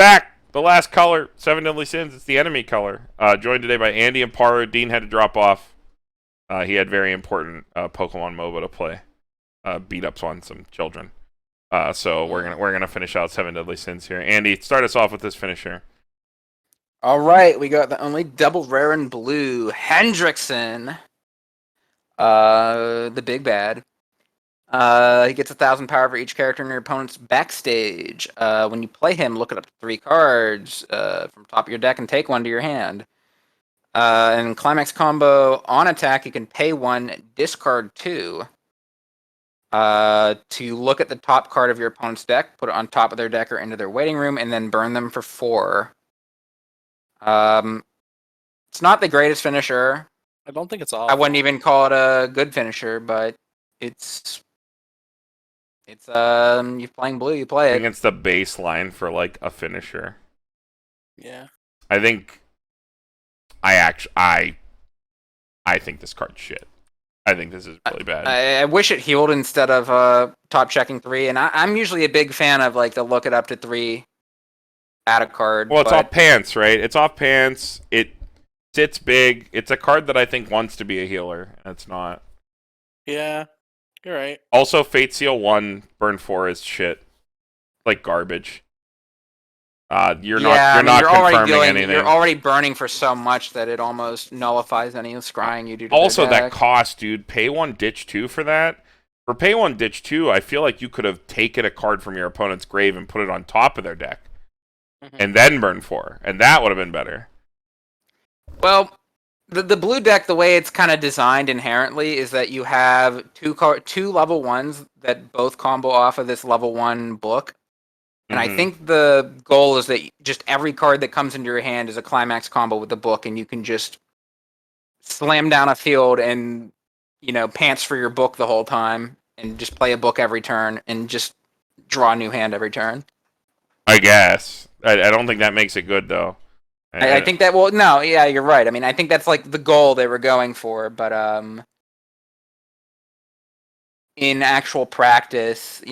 back. The last color, Seven Deadly Sins. It's the enemy color. Joined today by Andy and Paru. Dean had to drop off. He had very important Pokemon MOBA to play. Beat ups on some children. So we're gonna finish out Seven Deadly Sins here. Andy, start us off with this finisher. All right, we got the only double rare in blue, Hendrickson, the big bad. He gets 1,000 power for each character in your opponent's backstage. When you play him, look at up to 3 cards from top of your deck and take one to your hand. And climax combo on attack, you can pay 1, discard 2. To look at the top card of your opponent's deck, put it on top of their deck or into their waiting room, and then burn them for 4. It's not the greatest finisher. I don't think it's awful. I wouldn't even call it a good finisher, but it's you're playing blue, you play I it. think it's the baseline for like a finisher. Yeah. I think I think this card's shit. I think this is really bad. I wish it healed instead of top checking 3, and I'm usually a big fan of like the look it up to 3 add a card. Well, it's off pants, right? It's off pants. It sits big. It's a card that I think wants to be a healer, and it's not. Yeah, you're right. Also, Fate Seal 1, Burn 4 is shit. Like garbage. You're not confirming anything. You're already burning for so much that it almost nullifies any scrying you do to Also, their that deck. cost, dude. Pay 1, ditch 2 for that. For pay 1, ditch 2, I feel like you could have taken a card from your opponent's grave and put it on top of their deck. And then burn 4. And that would have been better. Well, the blue deck, the way it's kind of designed inherently, is that you have two level 1s that both combo off of this level 1 book. And I think the goal is that just every card that comes into your hand is a climax combo with the book, and you can just slam down a field and, pants for your book the whole time, and just play a book every turn, and just draw a new hand every turn. I guess. I don't think that makes it good, though. I think that, well, no, yeah, you're right. I mean, I think that's like the goal they were going for, but in actual practice,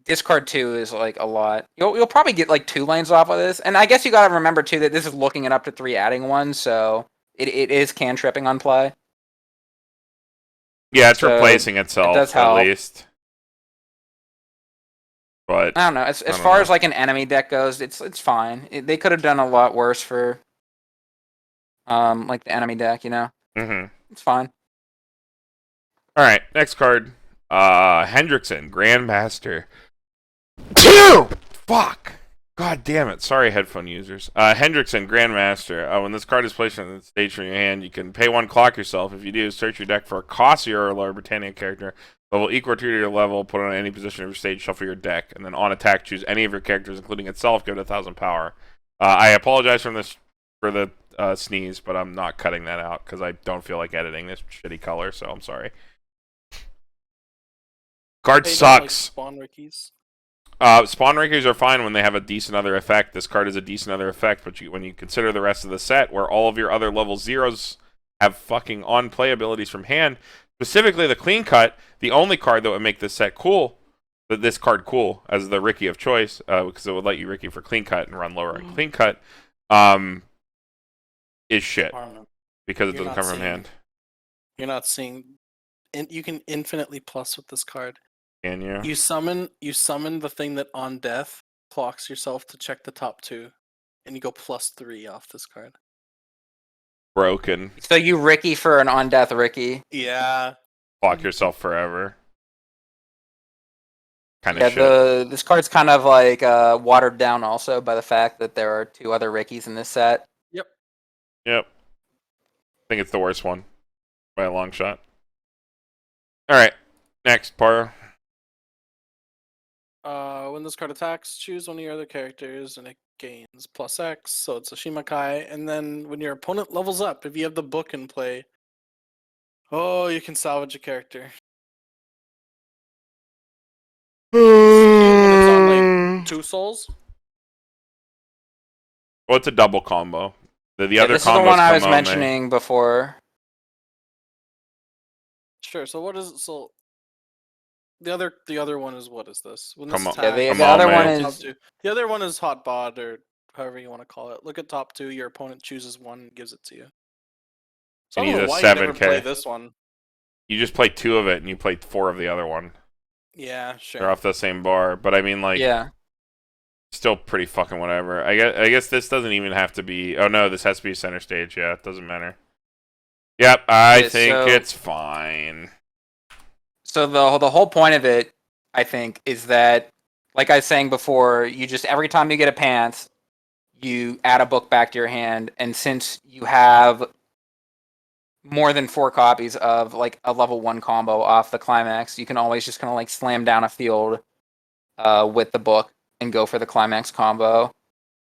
discard 2 is like a lot. You'll probably get like 2 lanes off of this, and I guess you gotta remember too that this is looking it up to 3 adding 1, so it is cantripping on play. Yeah, it's So replacing itself, it does at help. least. But I don't know. As far as like an enemy deck goes, it's fine. They could have done a lot worse for like the enemy deck, It's fine. Alright, next card. Hendrickson Grandmaster. 2! Fuck! God damn it. Sorry, headphone users. Hendrickson Grandmaster. When this card is placed on the stage from your hand, you can pay 1, clock yourself. If you do, search your deck for a Cossier or Lower Britannia character. Level equal to your level, put it on any position of your stage, shuffle your deck, and then on attack, choose any of your characters, including itself, give it 1,000 power. I apologize for the sneeze, but I'm not cutting that out because I don't feel like editing this shitty color, so I'm sorry. Card sucks. Spawn Rickies. Spawn Rakers are fine when they have a decent other effect. This card is a decent other effect, but when you consider the rest of the set, where all of your other level 0s have fucking on-play abilities from hand, specifically the Clean Cut, the only card that would make this set cool, this card cool, as the Ricky of choice, because it would let you Ricky for Clean Cut and run lower on Clean Cut, is shit. Carmen, Because it doesn't come from hand. You're not seeing... You can infinitely plus with this card. Can you? You summon the thing that on death clocks yourself to check the top 2, and you go +3 off this card. Broken. So you Ricky for an on-death Ricky. Yeah. Block yourself forever. Kind of Yeah, shit. this card's kind of like watered down also by the fact that there are 2 other Rickies in this set. Yep. Yep. I think it's the worst one. By a long shot. Alright. Next, Paru. When this card attacks, choose one of your other characters, and it gains +X, so it's a Shimakai. And then when your opponent levels up, if you have the book in play, you can salvage a character. When it's on like 2 souls. Well, it's a double combo. The other This is the combos one I was come mentioning before. Sure. So what is it? So The other one is what is this? When Come this on. attack, Come the on, other one man. top is two. The other one is hot bod or however you want to call it. Look at top two. Your opponent chooses one and gives it to you. So And I don't he's know a why you never 7K. play this one. You just play 2 of it, and you play 4 of the other one. Yeah, They're sure. off the same bar, but I mean, like, yeah. still pretty fucking whatever. I guess this doesn't even have to be. Oh no, this has to be center stage. Yeah, it doesn't matter. Yep, I Yeah, think so- it's fine. So the whole point of it, I think, is that, like I was saying before, you just every time you get a pants, you add a book back to your hand, and since you have more than 4 copies of like a level 1 combo off the climax, you can always just kind of like slam down a field with the book and go for the climax combo.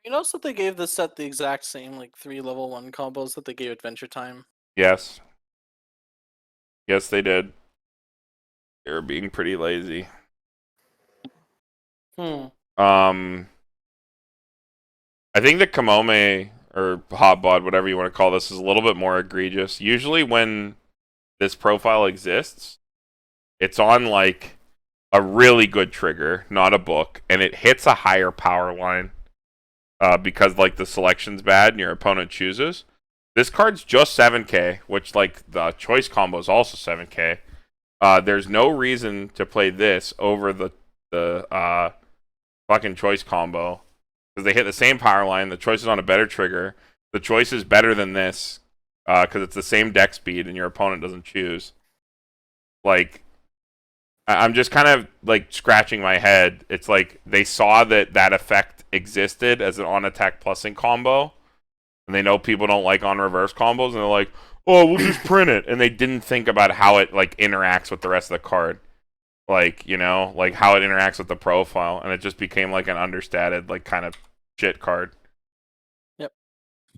You notice that they gave this set the exact same like 3 level 1 combos that they gave Adventure Time. Yes. Yes, they did. They were being pretty lazy. I think the Kamome or Hot Bod, whatever you want to call this, is a little bit more egregious. Usually when this profile exists, it's on like a really good trigger, not a book, and it hits a higher power line because like the selection's bad and your opponent chooses. This card's just 7k, which like the choice combo is also 7k. There's no reason to play this over the fucking choice combo because they hit the same power line. The choice is on a better trigger. The choice is better than this because it's the same deck speed and your opponent doesn't choose. Like, I'm just kind of like scratching my head. It's like they saw that effect existed as an on attack plusing combo, and they know people don't like on reverse combos, and they're like, "Oh, we'll just print it," and they didn't think about how it like interacts with the rest of the card. Like, you know, like how it interacts with the profile, and it just became like an understated, like kind of shit card. Yep.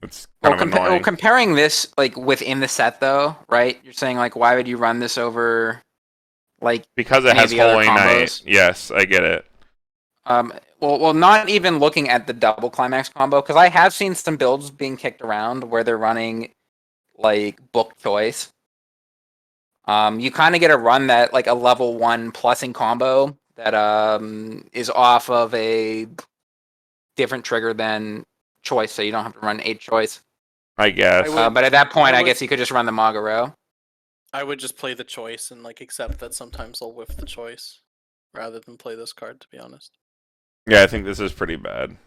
It's kind of annoying. Comparing this like within the set though, right? You're saying like, why would you run this over like Because it any of has the other Holy Knight. combos? Yes, I get it. Well, not even looking at the double climax combo, because I have seen some builds being kicked around where they're running like book choice. You kind of get a run that like a level 1 plusing combo that is off of a different trigger than choice, so you don't have to run 8 choice. I guess. But at that point, I I would- guess you could just run the Magaro. I would just play the choice and like accept that sometimes I'll whiff the choice rather than play this card, to be honest. Yeah, I think this is pretty bad.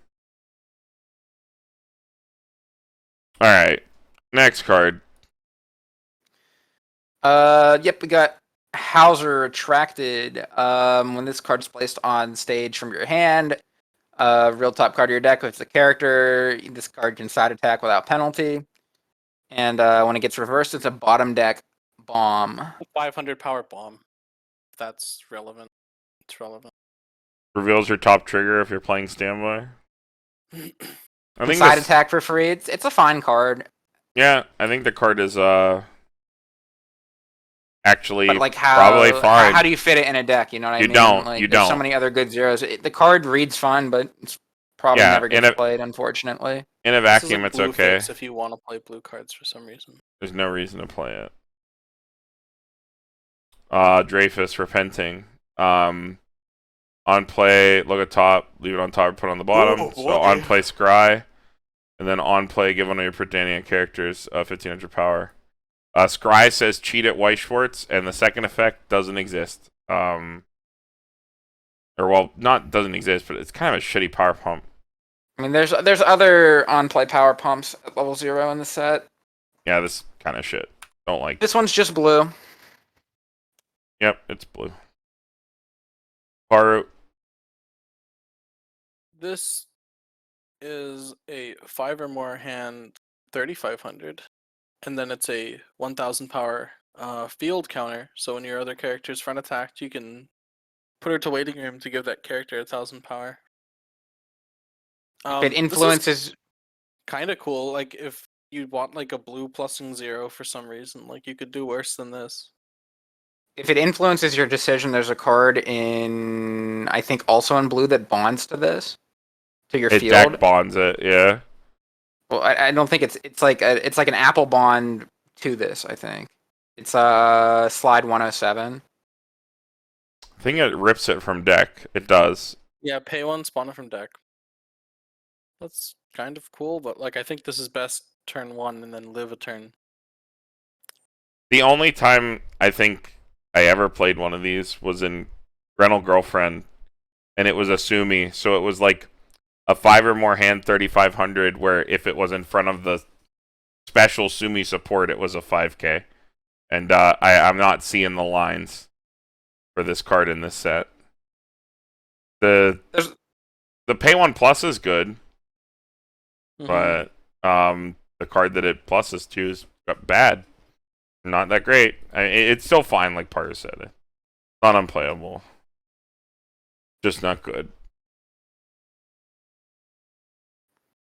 Alright. Next card. Yep, we got Hauser Attracted. When this card's placed on stage from your hand, real top card of your deck with the character, this card can side attack without penalty. And when it gets reversed, it's a bottom deck bomb. 500 power bomb. If that's relevant. It's relevant. Reveals your top trigger if you're playing standby. I think Side this, attack for free. It's a fine card. yeah, I think the card is actually But like probably fine. how do you fit it in a deck? You know what I You mean? don't, Like, you there's so don't. many other good zeros. The card reads fun, but it's probably Yeah, never in gets a- played, unfortunately. In a This is vacuum, a it's blue okay. fix if you want to play blue cards for some reason. There's no reason to play it. Dreyfus repenting. On play, look at top, leave it on top, put it on the bottom. Oh, So boy. on play scry, and then on play give one of your Britannia characters 1500 power. Scry says cheat at Weiss Schwarz, and the second effect doesn't exist. Or well, not doesn't exist, but it's kind of a shitty power pump. I mean, there's other on-play power pumps at level 0 in the set. Yeah, this kind of shit. Don't like. This one's just blue. Yep, it's blue. Paru. This is a 5 or more hand 3500. And then it's a 1000 power field counter. So when your other character's front attacked, you can put her to waiting room to give that character 1000 power. If it influences, Kind of cool. Like if you want like a blue plusing 0 for some reason, like you could do worse than this. if it influences your decision, there's a card in, I think, also in blue that bonds to this, to your It field. deck bonds it, yeah. Well, I don't think it's like an Apple bond to this. I think it's slide 107. I think it rips it from deck. It does. Yeah, pay 1, spawn it from deck. That's kind of cool, but like I think this is best turn 1 and then live a turn. The only time I think I ever played one of these was in Rental Girlfriend, and it was a Sumi, so it was like a 5 or more hand 3500, where if it was in front of the special Sumi support, it was a 5k. And I'm not seeing the lines for this card in this set. The pay 1 plus is good, but the card that it pluses to is bad. Not that great. It's still fine, like Paru said. It's not unplayable. Just not good.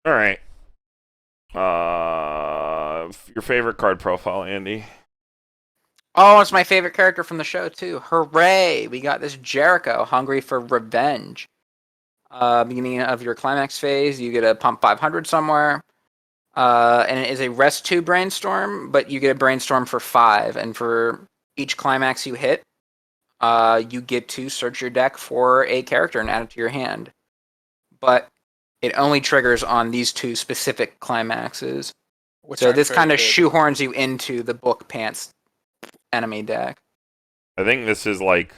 All right. Your favorite card profile, Andy? Oh, it's my favorite character from the show too. Hooray! We got this Jericho, hungry for revenge. Beginning of your climax phase, you get a pump 500 somewhere. And it is a rest 2 brainstorm, but you get a brainstorm for 5, and for each climax you hit, you get to search your deck for a character and add it to your hand. But it only triggers on these 2 specific climaxes. So this kind of shoehorns you into the book pants enemy deck. I think this is like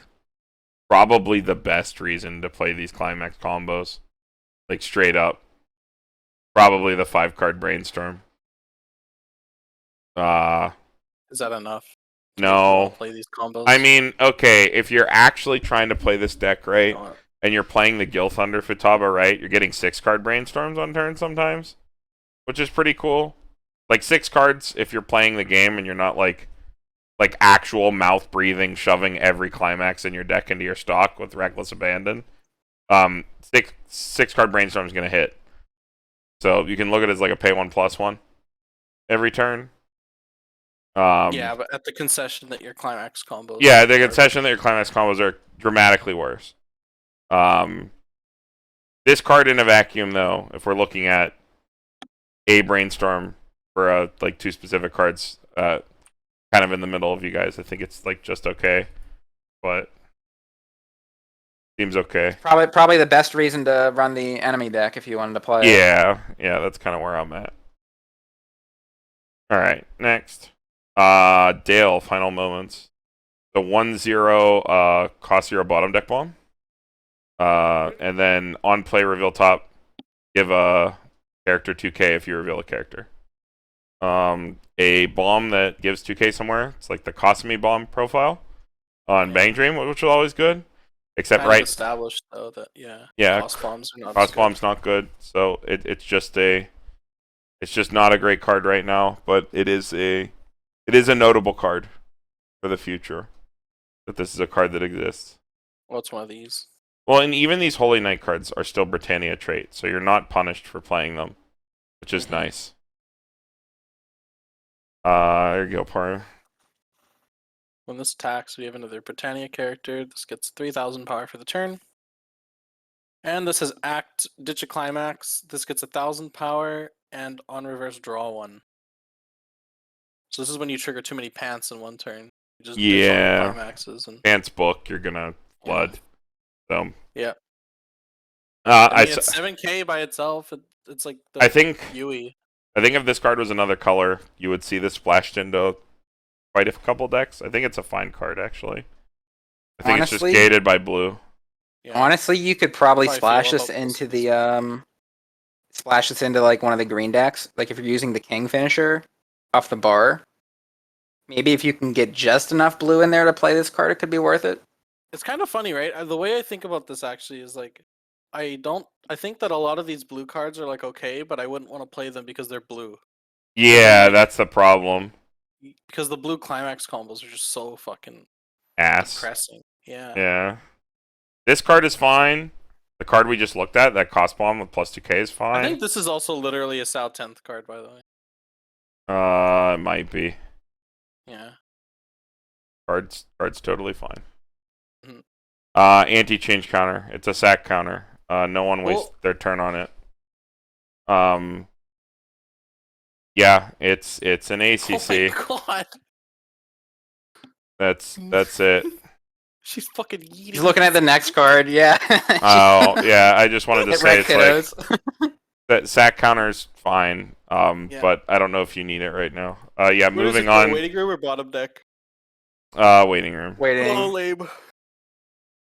probably the best reason to play these climax combos. Like straight up. Probably the 5-card brainstorm. Is that enough? No. Play these combos. I mean, okay, if you're actually trying to play this deck right, and you're playing the Gil Thunder Futaba right, you're getting 6-card brainstorms on turn sometimes, which is pretty cool. Like 6 cards if you're playing the game and you're not like actual mouth breathing, shoving every climax in your deck into your stock with reckless abandon. 6-card brainstorm is gonna hit. So you can look at it as like a pay 1 plus 1 every turn. Yeah, but at the concession that your climax combos. Yeah, the concession that your climax combos are dramatically worse. This card in a vacuum, though, if we're looking at a brainstorm for like 2 specific cards, kind of in the middle of you guys, I think it's like just okay, but seems okay. Probably the best reason to run the enemy deck if you wanted to play. Yeah, that's kind of where I'm at. All right, next. Dale, final moments. The 1/0 cost 0 bottom deck bomb. And then on play reveal top, give a character 2k if you reveal a character. A bomb that gives 2k somewhere. It's like the Cosme bomb profile on Bang Dream, which is always good. Except kind right established though that cost bombs are not cost bomb's not good. So it's just not a great card right now, but it is a notable card for the future. That this is a card that exists. What's one of these? Well, and even these Holy Knight cards are still Britannia trait, so you're not punished for playing them, which is nice. There you go, Paru. When this attacks, we have another Britannia character. This gets 3,000 power for the turn. And this is Act Ditch a Climax. This gets 1,000 power, and on reverse, draw 1. So this is when you trigger too many pants in one turn. You just ditch all the climaxes and Pants book, you're gonna flood. So yeah. I mean, it's 7k by itself. It's like the I think Yui. I think if this card was another color, you would see this splashed into quite a couple decks. I think it's a fine card, actually. I think Honestly, it's just gated by blue. Yeah. Honestly, you could probably splash feel this about into this. like one of the green decks. Like if you're using the King finisher off the bar, maybe if you can get just enough blue in there to play this card, it could be worth it. It's kind of funny, right? The way I think about this actually is like, I think that a lot of these blue cards are like okay, but I wouldn't want to play them because they're blue. Yeah, that's the problem. Because the blue climax combos are just so fucking Ass. depressing. Yeah. Yeah. This card is fine. The card we just looked at, that cost bomb with plus 2k is fine. I think this is also literally a Sal 10th card, by the way. It might be. Yeah. Card's totally fine. Mhm. Anti-change counter. It's a sack counter. No one wastes their turn on it. Yeah, it's an ACC. Oh my god. That's it. She's fucking eating. He's looking at the next card. Yeah. Oh, yeah. I just wanted to Hit say red it's like kiddos. that sack counter's fine. Yeah. But I don't know if you need it right now. Yeah, Where does it moving go, on. waiting room or bottom deck? Waiting room. Oh, Waiting. lame.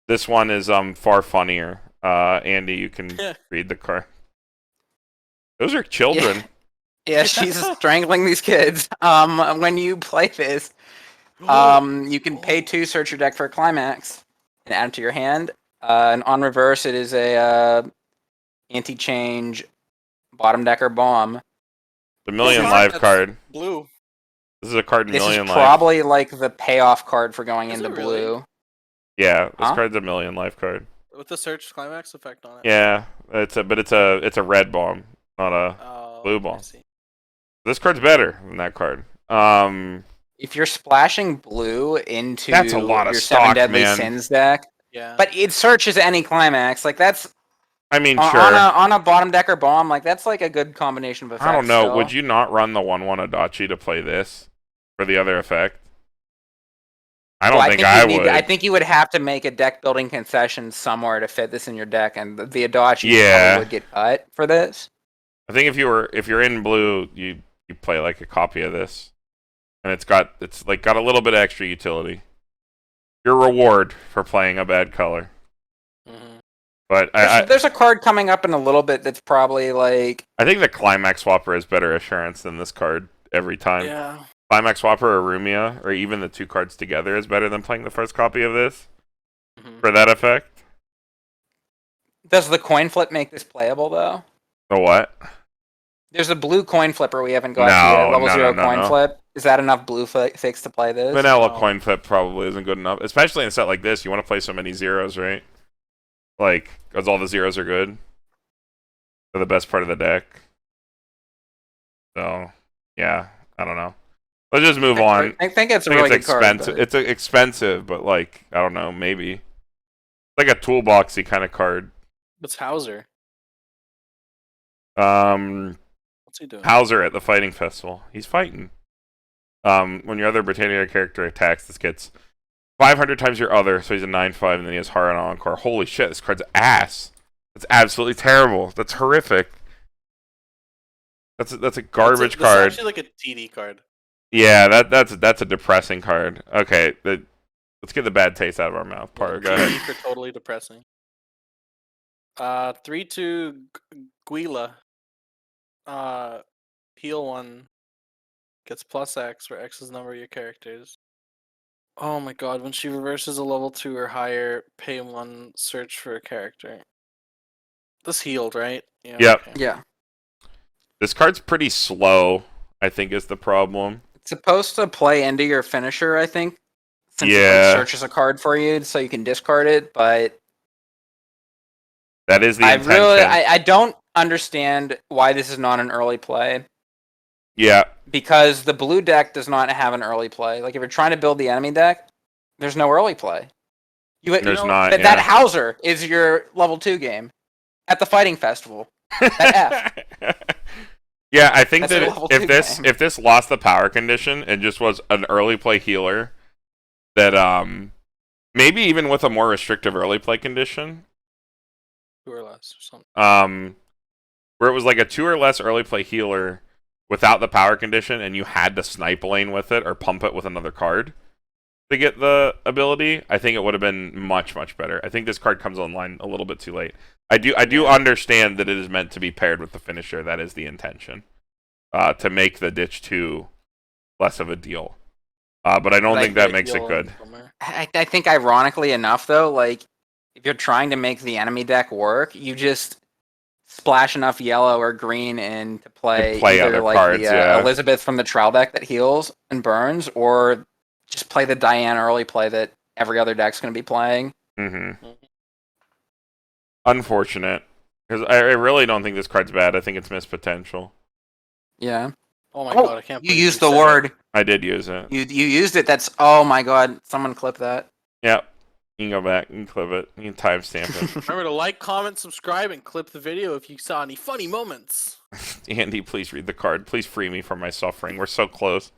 This one is far funnier. Andy, you can read the card. Those are children. Yeah, she's strangling these kids. When you play this, you can pay 2, search your deck for a climax, and add it to your hand. And on reverse, it is a anti-change bottom decker bomb. The million This life card, card. Blue. This is a card This is million life. probably like the payoff card for going Is into it really? blue. Yeah, this Huh? card's a million life card. With the search climax effect on it. Yeah, it's a red bomb, not a. Oh, Blue I ball. see. This card's better than that card. If you're splashing blue into That's a lot of your stock, 7 Deadly man. Sins deck, Yeah. but it searches any climax, like that's I mean, on, sure. on a bottom decker bomb, like that's like a good combination of effects. I don't know. still. Would you not run the 1/1 Adachi to play this for the other effect? I don't Well, think you'd I need- would. I think you would have to make a deck building concession somewhere to fit this in your deck, and the Adachi Yeah. probably would get cut for this. I think if you're in blue, you play like a copy of this, and it's got a little bit of extra utility. Your reward for playing a bad color. Mhm. But There's a card coming up in a little bit that's probably like I think the Climax Swapper has better assurance than this card every time. Yeah. Climax Swapper or Rumia, or even the 2 cards together, is better than playing the first copy of this Mhm. for that effect. Does the coin flip make this playable though? The what? There's a blue coin flipper we haven't got No, yet. Level no, 0 no, coin no. flip. Is that enough blue fix to play this? Vanilla No. coin flip probably isn't good enough, especially in a set like this. You want to play so many zeros, right? Like, because all the zeros are good. They're the best part of the deck. So, yeah, I don't know. Let's just move on. I think it's a I really think it's good card. expensive. but- It's expensive, but like, I don't know, maybe. Like a toolboxy kind of card. What's Hauser? What's he doing? Hauser at the fighting festival. He's fighting. When your other Britannia character attacks, this gets 500 times your other, so he's a 9/5, and then he has Hara and Encore. Holy shit, this card's ass. That's absolutely terrible. That's horrific. That's a garbage That's card. actually like a TD card. Yeah, that's a depressing card. Okay, let's get the bad taste out of our mouth. Paru, go TD ahead. for totally depressing. 3/2 Guila. Heal 1 gets +X, where X is the number of your characters. Oh my god, when she reverses a level 2 or higher, pay 1, search for a character. This healed, right? Yeah. Yep. okay. Yeah. This card's pretty slow, I think, is the problem. It's supposed to play into your finisher, I think. Since it Yeah. like, searches a card for you so you can discard it, but That is the I intention. really I don't understand why this is not an early play. Yeah, Because the blue deck does not have an early play. Like if you're trying to build the enemy deck, there's no early play. there's not. That Yeah. Hauser is your level 2 game at the fighting festival. That F. Yeah, I think That's a that level if 2 this game. if this lost the power condition and just was an early play healer, that maybe even with a more restrictive early play condition, 2 or less or something. where it was like a 2 or less early play healer without the power condition, and you had to snipe lane with it or pump it with another card to get the ability, I think it would have been much, much better. I think this card comes online a little bit too late. I do understand that it is meant to be paired with the finisher. That is the intention, to make the ditch 2 less of a deal. But I don't think that makes it good. I think ironically enough though, like if you're trying to make the enemy deck work, you just splash enough yellow or green in to play, play either other like cards, the yeah. Elizabeth from the Trowel deck that heals and burns, or just play the Diane early play that every other deck's going to be playing. Mm-hmm. Unfortunate, because I really don't think this card's bad. I think it's missed potential. Yeah. Oh my Oh, god, I can't You believe used the said it. word. I did use it. You used it. That's oh my god. Someone clip that. Yep. You can go back and clip it. You can timestamp it. Remember to like, comment, subscribe, and clip the video if you saw any funny moments. Andy, please read the card. Please free me from my suffering. We're so close.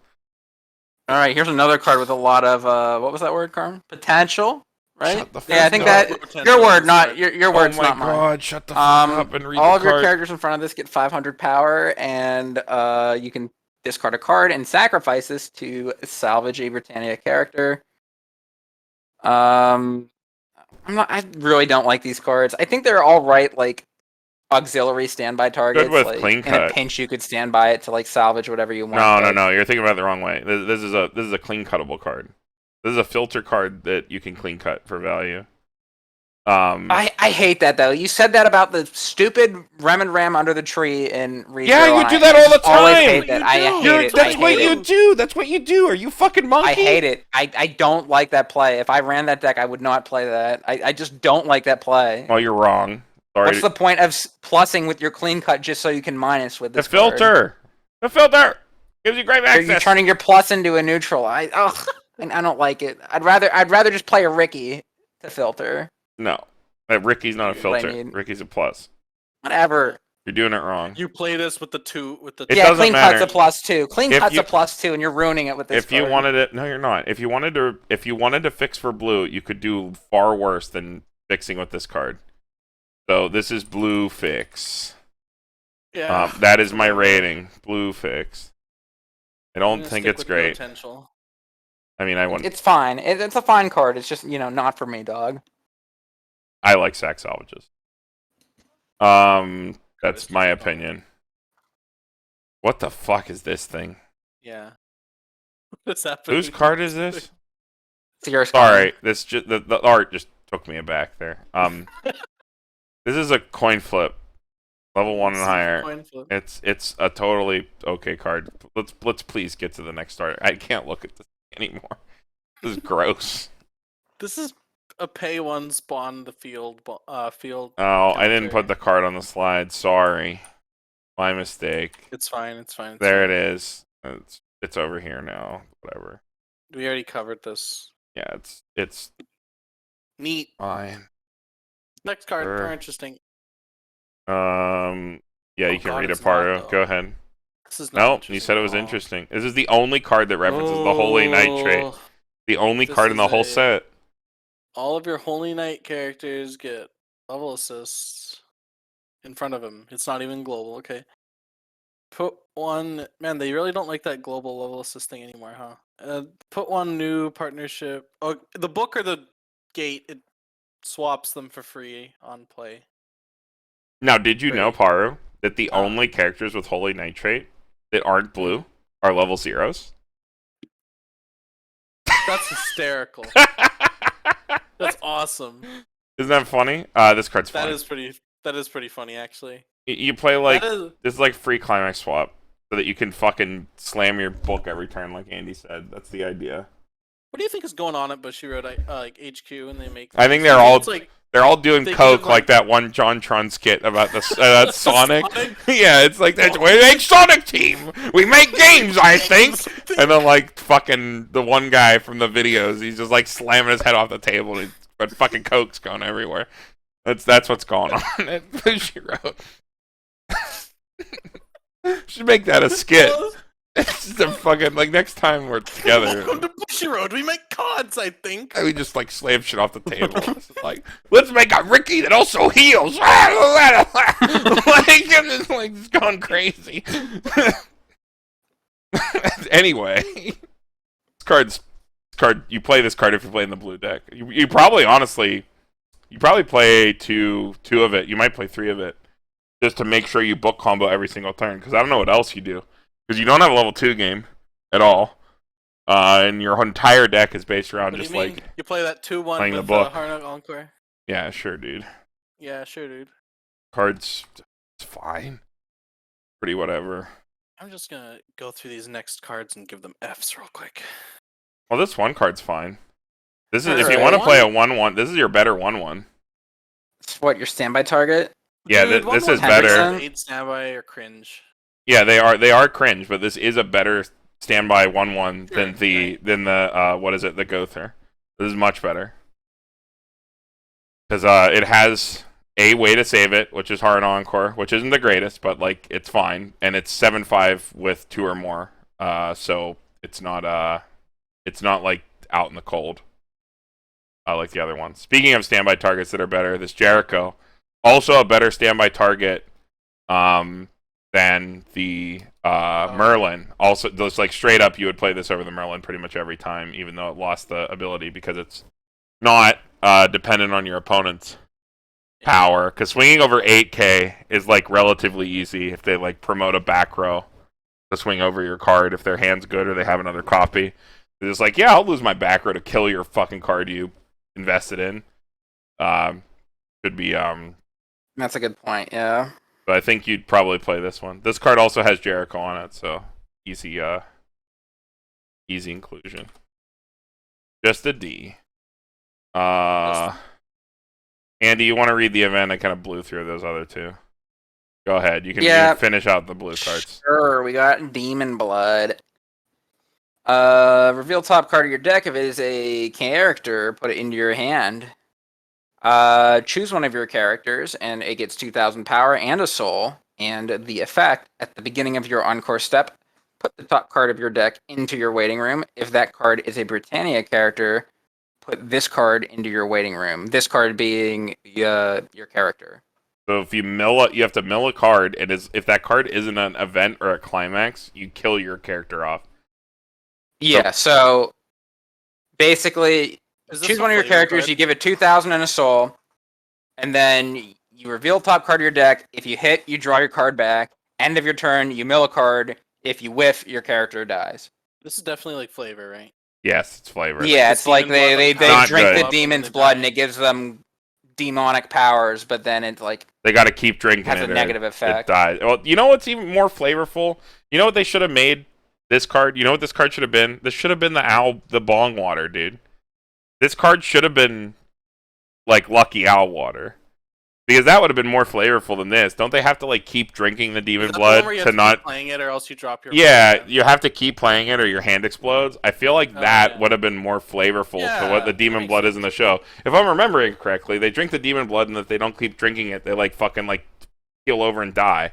All right. Here's another card with a lot of what was that word, Carmen? Potential. right? Shut the fuck Yeah, I think up. that Potential your on word, this not card. your words, Oh my not mine. god, shut the fuck up and read All the of your card. characters in front of this get 500 power, and you can discard a card and sacrifice this to salvage a Britannia character. I really don't like these cards. I think they're all right, like auxiliary standby targets. with like clean in a cut. pinch, you could stand by it to like salvage whatever you want. No, but you're thinking about it the wrong way. This is a clean cuttable card. This is a filter card that you can clean cut for value. I hate that though. You said that about the stupid Rem and Ram under the tree in Redraw. Yeah, you and do I that all the always time. hate that. I hate it. That's I what hate you it. do. That's what you do. Are you fucking monkey? I hate it. I don't like that play. If I ran that deck, I would not play that. I just don't like that play. Well, you're wrong. Sorry. What's the point of plussing with your clean cut just so you can minus with The this card? filter. The filter gives you great access. You're turning your plus into a neutral. I don't like it. I'd rather just play a Ricky to filter. No, Ricky's not a What I filter. need. Ricky's a plus. Whatever. You're doing it wrong. You play this with the two with the. It yeah, doesn't clean matter. cut's a +2. Clean If cut's you- a +2, and you're ruining it with this. If you card. wanted it, no, you're not. If you wanted to fix for blue, you could do far worse than fixing with this card. So this is blue fix. Yeah. That is my rating. Blue fix. I I'm don't gonna think stick it's with great. Potential. I mean, I wouldn't. It's fine. It's a fine card. It's just not for me, dog. I like sack salvages. That's my opinion. What the fuck is this thing? Yeah. What's happening? Whose card is this? It's yours. Sorry, this just the art just took me aback there. This is a coin flip, level 1 and higher. Coin flip. It's a totally okay card. Let's please get to the next starter. I can't look at this anymore. This is gross. This is a pay one spawn the field. Field. Oh, I didn't counter. put the card on the slide. Sorry, my mistake. It's fine. It's fine. There it is. It's over here now. Whatever. We already covered this. Yeah, it's Neat. fine. Next card. Sure. Very interesting. Yeah, you Oh can God, read it, it's not, Paru. though. Go ahead. This is not No, interesting you said it was at all. interesting. This is the only card that references the Holy Knight trait. Oh, The only This card in the is whole a- set. All of your Holy Knight characters get level assists in front of him. It's not even global. Okay. Put one. Man, they really don't like that global level assist thing anymore, huh? Put one new partnership. Oh, the book or the gate. It swaps them for free on play. Now, did you know, Right. Paru, that the Ah. only characters with Holy Knight trait that aren't blue are level 0s? That's hysterical. That's awesome. Isn't that funny? This card's fun. That is pretty funny, actually. You play like That is- this is like free climax swap, so that you can fucking slam your book every turn, like Andy said. That's the idea. What do you think is going on at Bushiroad like HQ and they make? I think these? they're all It's like they're all doing they coke could've, like that one John Tron skit about the Sonic. Sonic? Yeah, it's like that's we make Sonic Team. We make games, I think. And then like fucking the one guy from the videos, he's just like slamming his head off the table, and but fucking coke's going everywhere. That's what's going on at Bushiroad. Should make that a skit. It's just a fucking like next time we're together. Welcome to Bushiroad. We make cards, I think. We just like slam shit off the table. It's like, let's make a Ricky that also heals. like, it's going crazy. Anyway, this card. You play this card if you play in the blue deck. You probably honestly, you probably play two of it. You might play 3 of it, just to make sure you book combo every single turn. Because I don't know what else you do. Because you don't have a level 2 game at all. And your entire deck is based around What do just you mean? like, You play that 2-1 playing the with book. Harnok Encore? yeah, sure, dude. Yeah, sure, dude. Cards, it's fine. Pretty whatever. I'm just gonna go through these next cards and give them Fs real quick. Well, this one card's fine. This is if you Alright. want to play a 1/1. This is your better 1/1. It's what your standby target? Yeah, Dude, this 1-1 is better. Hendrickson? Aid standby or cringe. Yeah, they are cringe, but this is a better standby 1/1 Sure, than the what is it, the Gother. This is much better because it has a way to save it, which is hard encore, which isn't the greatest, but like it's fine, and it's 7/5 with 2 or more. So it's not like out in the cold. like the other ones. Speaking of standby targets that are better, this Jericho, also a better standby target than the Merlin. Also, those like straight up, you would play this over the Merlin pretty much every time, even though it lost the ability because it's not dependent on your opponent's power. Because swinging over 8k is like relatively easy if they like promote a back row to swing over your card if their hand's good or they have another copy. They're just like, yeah, I'll lose my back row to kill your fucking card you invested in. Could be That's a good point. Yeah. But I think you'd probably play this one. This card also has Jericho on it, so easy inclusion. Just a D. Andy, you want to read the event? I kind of blew through those other two. Go ahead. You can finish out the blue cards. Sure. We got Demon Blood. Reveal top card of your deck. If it is a character, put it into your hand. Choose one of your characters, and it gets 2,000 power and a soul. And the effect, at the beginning of your encore step, put the top card of your deck into your waiting room. If that card is a Britannia character, put this card into your waiting room. This card being your character. So if you you have to mill a card, and if that card isn't an event or a climax, you kill your character off. Yeah, so basically, choose one of your characters, card? you give it 2,000 and a soul, and then you reveal top card of your deck. If you hit, you draw your card back. End of your turn, you mill a card. If you whiff, your character dies. This is definitely like flavor, right? Yes, it's flavor. Yeah, it's like they Not drink good. the demon's blood, and it gives them demonic powers, but then it's like They got to keep drinking has it. a negative effect. It dies. Well, you know what's even more flavorful? You know what they should have made this card? You know what this card should have been? This should have been the bong water, dude. This card should have been like Lucky Owl water. Because that would have been more flavorful than this. Don't they have to like keep drinking the demon blood to not playing it, or else you drop your you have to keep playing it or your hand explodes. I feel like that would have been more flavorful to what the demon blood is in the show. If I'm remembering correctly, they drink the demon blood, and if they don't keep drinking it, they like fucking like keel over and die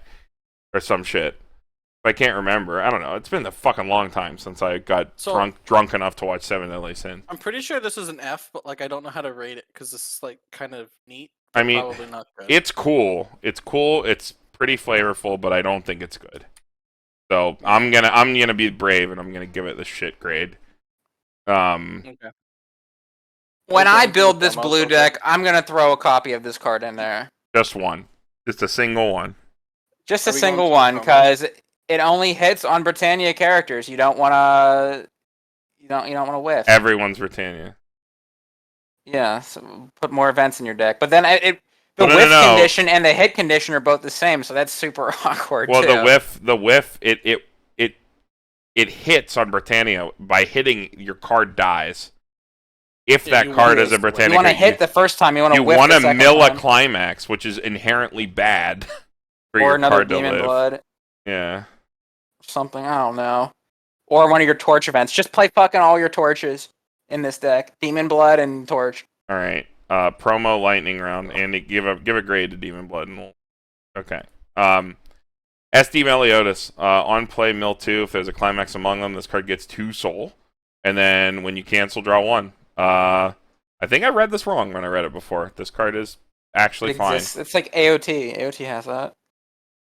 or some shit. I can't remember. I don't know. It's been a fucking long time since I got drunk enough to watch Seven Deadly Sins. I'm pretty sure this is an F, but like I don't know how to rate it because this is like kind of neat. I mean, probably not good. it's cool. It's cool. It's pretty flavorful, but I don't think it's good. So I'm gonna be brave, and I'm gonna give it the shit grade. Okay. When I build this blue deck, I'm gonna throw a copy of this card in there. Just one. Just a single one. Just a single one, because it only hits on Britannia characters. You don't wanna whiff. Everyone's Britannia. Yeah, so put more events in your deck. But then the whiff condition and the hit condition are both the same, so that's super awkward. Well, too. the whiff, it hits on Britannia by hitting your card dies. If that card is a Britannia, you want to hit the first time. You want to whiff want the to second mill a time. climax, which is inherently bad for Or your another card to demon live. blood. Yeah. Something, I don't know. Or one of your torch events. Just play fucking all your torches in this deck. Demon blood and torch. All right. Promo lightning round. Andy, give a grade to demon blood, and we'll. Okay. SD Meliodas, on play mill 2. If there's a climax among them, this card gets 2 soul, and then when you cancel, draw 1. I think I read this wrong when I read it before. This card is actually fine. It's like AOT. AOT has that.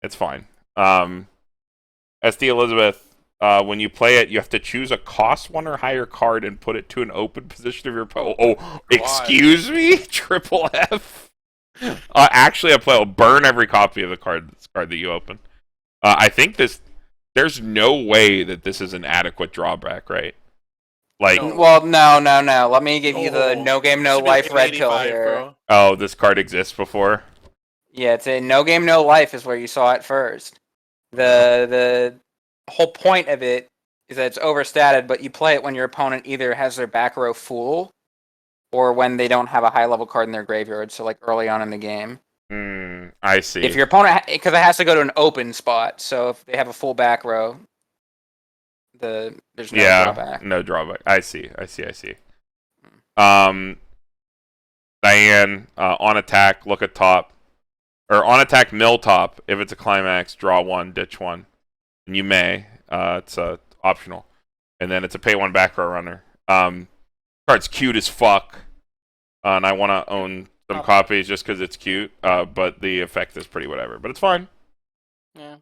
It's fine. SD Elizabeth, when you play it, you have to choose a cost 1 or higher card and put it to an open position of your opponent. Oh, excuse me? Triple F? Actually, I'll burn every copy of this card that you open. I think there's no way that this is an adequate drawback, right? Like, well, no. Let me give you the no game, no life red pill here. Bro. Oh, this card exists before? Yeah, it's a no game, no life is where you saw it first. The whole point of it is that it's overstated, but you play it when your opponent either has their back row full or when they don't have a high level card in their graveyard, so like early on in the game. I see. If your opponent, because it has to go to an open spot, so if they have a full back row, there's no drawback. No drawback. I see. Diane, on attack, look at top. Or on attack, mill top. If it's a climax, draw 1, ditch 1. And you may. It's optional. And then it's a pay 1 back row runner. Card's cute as fuck. and I want to own some copies just because it's cute. But the effect is pretty whatever. But it's fine. Yeah.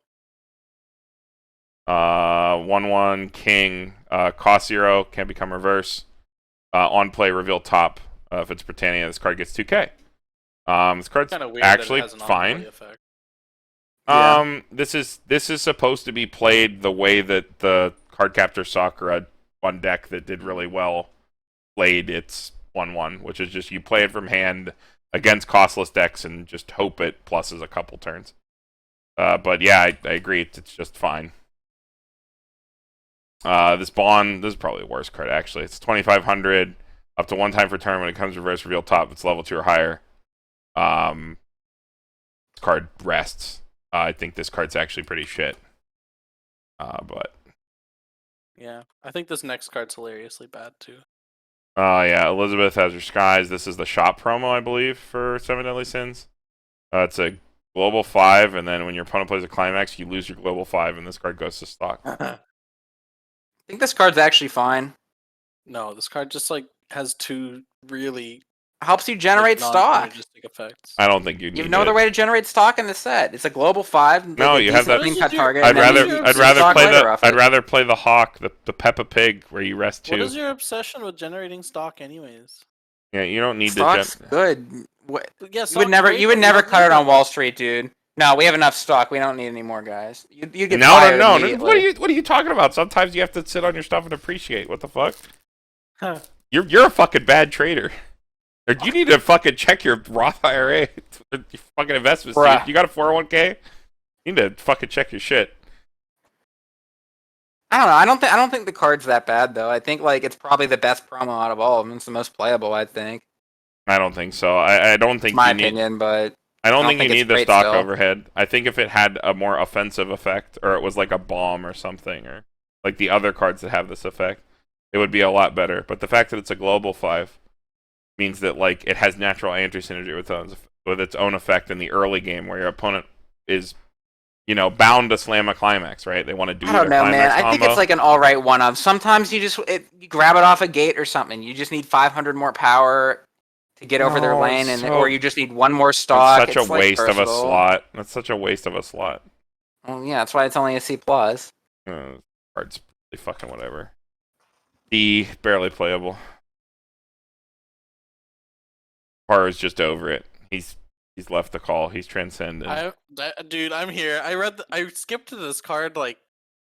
1/1 king. Cost 0. Can't become reverse. On play, reveal top. If it's Britannia, this card gets 2k. This card's Kind of weird actually that it has an fine. on-play effect. Yeah. This is supposed to be played the way that the Cardcaptor Sakura one deck that did really well played its 1/1, which is just you play it from hand against costless decks and just hope it pluses a couple turns. But yeah, I agree. It's just fine. This Bond, this is probably the worst card actually. It's 2,500 up to 1 time per turn when it comes reverse reveal top. It's level 2 or higher. This card rests. I think this card's actually pretty shit. But Yeah, I think this next card's hilariously bad too. yeah, Elizabeth has her skies. This is the shop promo, I believe, for Seven Deadly Sins. It's a global 5, and then when your opponent plays a climax, you lose your global 5, and this card goes to stock. I think this card's actually fine. No, this card just like has 2 really Helps you generate like, stock. non-synergistic effects. I don't think you You need have no other it. way to generate stock in the set. It's a global 5. No, you have that- Clean cut target. I'd and then rather you I'd get rather stock play later the off I'd it. rather play the Hawk, the Peppa Pig, where you rest What 2. is your obsession with generating stock, anyways? Yeah, you don't need Stock's to. good. What? Yeah, You would never cut it on Wall Street, dude. No, we have enough stock. We don't need any more guys. You get No. fired What immediately. are you talking about? Sometimes you have to sit on your stuff and appreciate. What the fuck? Huh. You're a fucking bad trader. Or you need to fucking check your Roth IRA, your fucking investments. Bruh. Dude. You got a 401k? You need to fucking check your shit. I don't know. I don't think the card's that bad though. I think like it's probably the best promo out of all of them. It's the most playable, I think. I don't think so. I don't think It's my you need. opinion, but I don't I don't think you think it's need the great stock still. overhead. I think if it had a more offensive effect, or it was like a bomb or something, or like the other cards that have this effect, it would be a lot better. But the fact that it's a global 5 means that like it has natural anti-synergy with its own effect in the early game, where your opponent is, bound to slam a climax, right? They want to do I don't their know, man. climax I think combo. it's like an all right one of. Sometimes you you grab it off a gate or something. You just need 500 more power to get over their No, lane, it's or you just need one more stock. It's such a like, waste of a versatile. slot. That's such a waste of a slot. Well, yeah, that's why it's only a C plus. Card's really fucking whatever. D, barely playable. Paru is just over it. He's left the call. He's transcended. Dude, I'm here. I skipped to this card like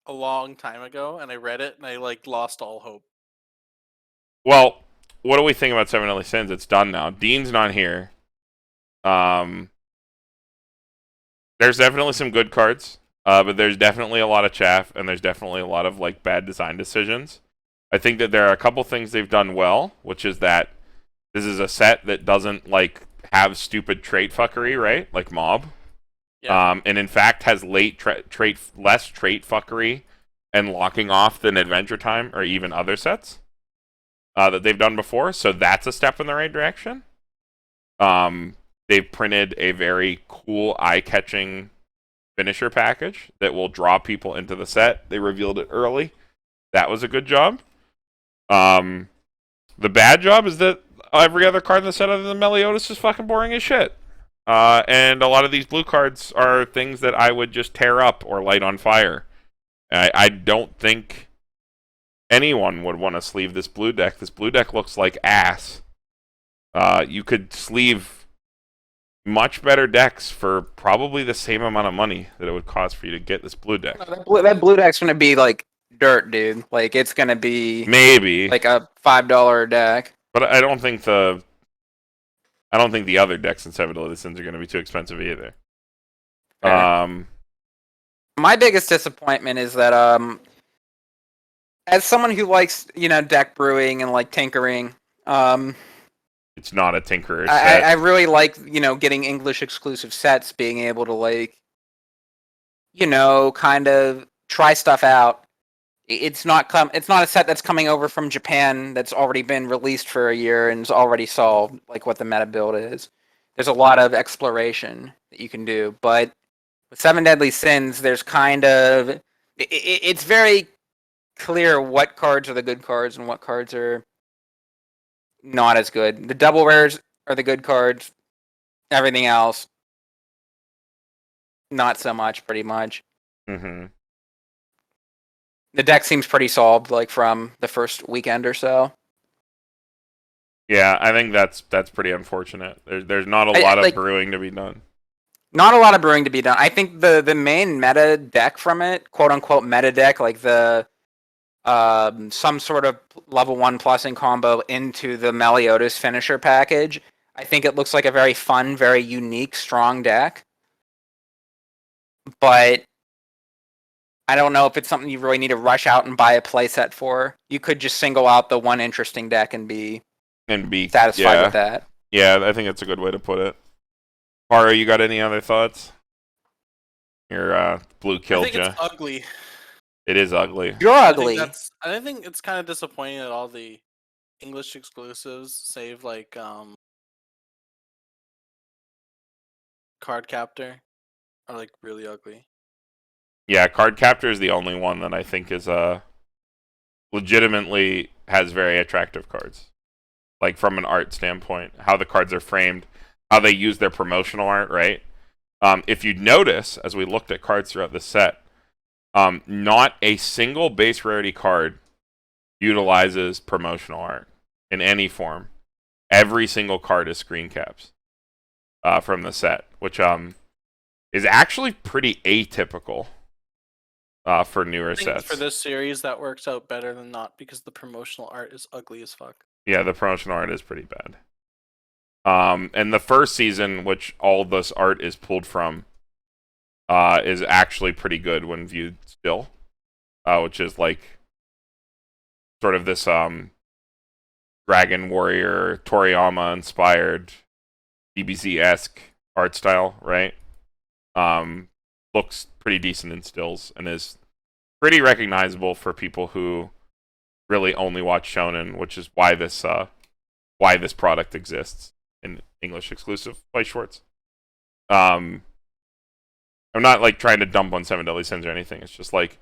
a long time ago, and I read it, and I like lost all hope. Well, what do we think about Seven Deadly Sins? It's done now. Dean's not here. There's definitely some good cards, but there's definitely a lot of chaff, and there's definitely a lot of like bad design decisions. I think that there are a couple things they've done well, which is that this is a set that doesn't like have stupid trait fuckery, right? Like Mob. Yeah. And in fact has less trait fuckery and locking off than Adventure Time or even other sets that they've done before. So that's a step in the right direction. They've printed a very cool, eye-catching finisher package that will draw people into the set. They revealed it early. That was a good job. The bad job is that every other card in the set other than Meliodas is fucking boring as shit. And a lot of these blue cards are things that I would just tear up or light on fire. I don't think anyone would want to sleeve this blue deck. This blue deck looks like ass. You could sleeve much better decks for probably the same amount of money that it would cost for you to get this blue deck. That blue deck's gonna be like dirt, dude. Like it's gonna be Maybe, like a $5 deck. but I don't think the other decks in Seven Deadly Sins are going to be too expensive either. Fair. My biggest disappointment is that as someone who likes deck brewing and like tinkering, It's not a Tinkerer I set. really like getting English exclusive sets, being able to like kind of try stuff out. It's not a set that's coming over from Japan that's already been released for a year and is already solved like what the meta build is. There's a lot of exploration that you can do, but with Seven Deadly Sins, there's kind of it's very clear what cards are the good cards and what cards are not as good. The double rares are the good cards. Everything else, not so much, pretty much. Mm-hmm. The deck seems pretty solved, like from the first weekend or so. Yeah, I think that's pretty unfortunate. There's not a lot of brewing to be done. Not a lot of brewing to be done. I think the main meta deck from it, quote unquote meta deck, like the some sort of level 1 plussing combo into the Meliodas finisher package. I think it looks like a very fun, very unique, strong deck. But I don't know if it's something you really need to rush out and buy a playset for. You could just single out the one interesting deck and be satisfied with that. Yeah, I think that's a good way to put it. Paru, you got any other thoughts? Your blue killed you. I think it's ugly. It is ugly. You're ugly. I think it's kind of disappointing that all the English exclusives, save like Card Captor, are like really ugly. Yeah, Card Captor is the only one that I think is legitimately has very attractive cards. Like from an art standpoint, how the cards are framed, how they use their promotional art, right? If you notice, as we looked at cards throughout the set, not a single base rarity card utilizes promotional art in any form. Every single card is screen caps from the set, which is actually pretty atypical for newer sets. For this series, that works out better than not because the promotional art is ugly as fuck. Yeah, the promotional art is pretty bad. And the first season, which all this art is pulled from, is actually pretty good when viewed still, which is like sort of this Dragon Warrior Toriyama inspired DBZ-esque art style, right? Looks pretty decent in stills and is pretty recognizable for people who really only watch shonen, which is why this product exists in English exclusive Weiss Schwarz. I'm not like trying to dump on Seven Deadly Sins or anything. It's just like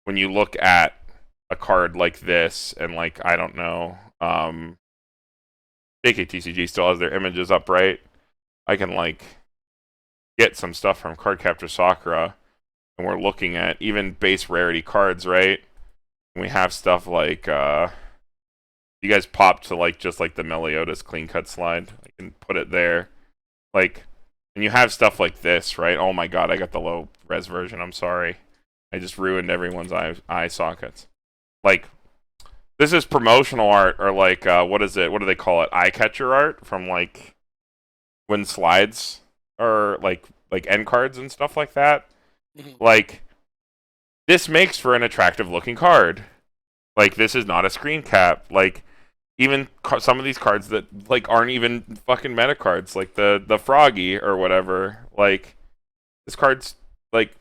when you look at a card like this and like I don't know, JKTCG still has their images up, right? I can like get some stuff from Cardcaptor Sakura, and we're looking at even base rarity cards, right? And we have stuff like you guys popped to like just like the Meliodas clean cut slide. I can put it there, like, and you have stuff like this, right? Oh my god, I got the low res version. I'm sorry, I just ruined everyone's eye sockets. Like, this is promotional art, or like what is it? What do they call it? Eye catcher art from like when slides or like end cards and stuff like that. Like, this makes for an attractive looking card. Like, this is not a screen cap. Like, even some of these cards that like aren't even fucking meta cards, like the Froggy or whatever. Like, this card's like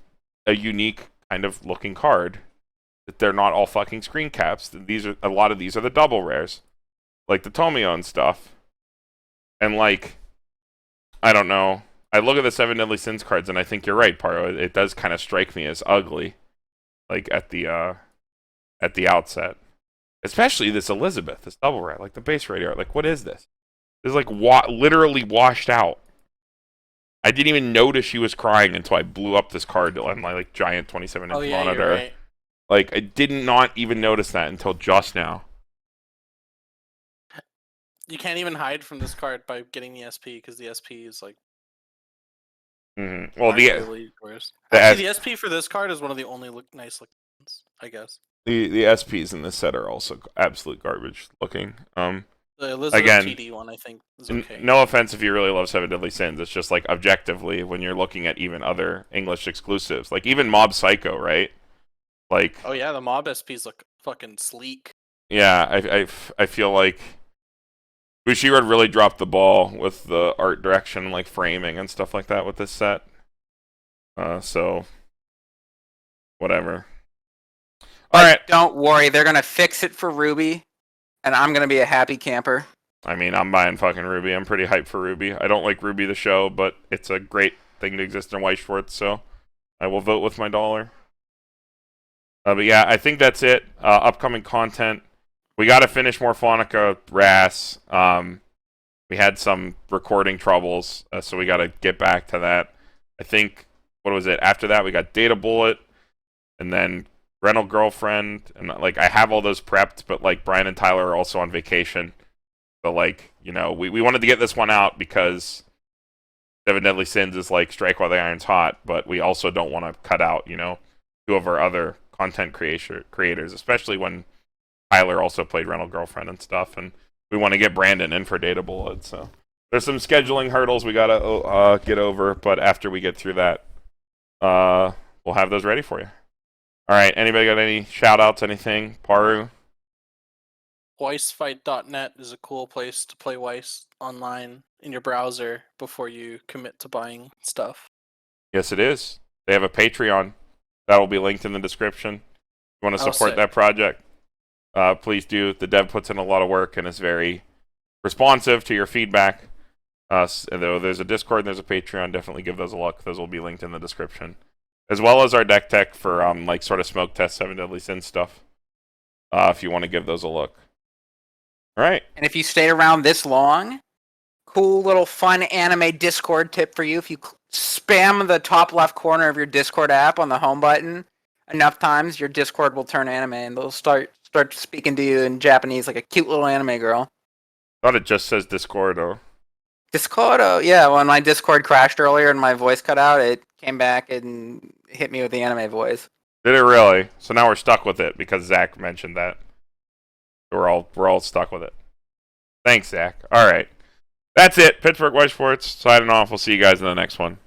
a unique kind of looking card. That they're not all fucking screen caps. A lot of these are the double rares, like the Tomio and stuff. And like, I don't know. I look at the Seven Deadly Sins cards, and I think you're right, Paru. It does kind of strike me as ugly, like at the outset. Especially this Elizabeth, this double rare, like the base radio. Like, what is this? This is like literally washed out. I didn't even notice she was crying until I blew up this card on my like giant 27-inch monitor. You're right. Like, I did not even notice that until just now. You can't even hide from this card by getting the SP because the SP is like. Mm-hmm. Well, really worse. Actually, the SP for this card is one of the only nice looking ones, I guess. The SPs in this set are also absolute garbage looking. The Elizabeth again, TD one, I think, is okay. No offense if you really love Seven Deadly Sins. It's just like objectively when you're looking at even other English exclusives, like even Mob Psycho, right? Like, oh yeah, the Mob SPs look fucking sleek. Yeah, I feel like Bushiroad really dropped the ball with the art direction, like framing and stuff like that with this set. So whatever. All right. Don't worry, they're gonna fix it for Ruby, and I'm gonna be a happy camper. I mean, I'm buying fucking Ruby. I'm pretty hyped for Ruby. I don't like Ruby the show, but it's a great thing to exist in Weiss Schwarz, so I will vote with my dollar. But yeah, I think that's it. Upcoming content. we got to finish Morphonica RAS. We had some recording troubles, so we got to get back to that. I think, what was it? After that, we got Data Bullet, and then Rental Girlfriend, and like I have all those prepped, but like Brian and Tyler are also on vacation. So like, you know, we wanted to get this one out because Seven Deadly Sins is like strike while the iron's hot, but we also don't want to cut out, you know, two of our other content creators, especially when Tyler also played Rental Girlfriend and stuff, and we want to get Brandon in for Data Bullet. So there's some scheduling hurdles we gotta get over, but after we get through that, we'll have those ready for you. All right, anybody got any shout outs, anything? Paru? WeissFight.net is a cool place to play Weiss online in your browser before you commit to buying stuff. Yes, it is. They have a Patreon. That will be linked in the description. If you want to support that project, please do. The dev puts in a lot of work and is very responsive to your feedback. Though there's a Discord and there's a Patreon, definitely give those a look. Those will be linked in the description. As well as our deck tech for like sort of smoke test 7 Deadly Sins stuff. If you want to give those a look. All right. And if you stayed around this long, cool little fun anime Discord tip for you. If you spam the top left corner of your Discord app on the home button enough times, your Discord will turn anime and they'll start speaking to you in Japanese like a cute little anime girl. I thought it just says Discordo. Discordo, yeah. When my Discord crashed earlier and my voice cut out, it came back and hit me with the anime voice. Did it really? So now we're stuck with it because Zach mentioned that. We're all stuck with it. Thanks, Zach. All right. That's it. Pittsburgh Weiss Schwarz signing off. We'll see you guys in the next one.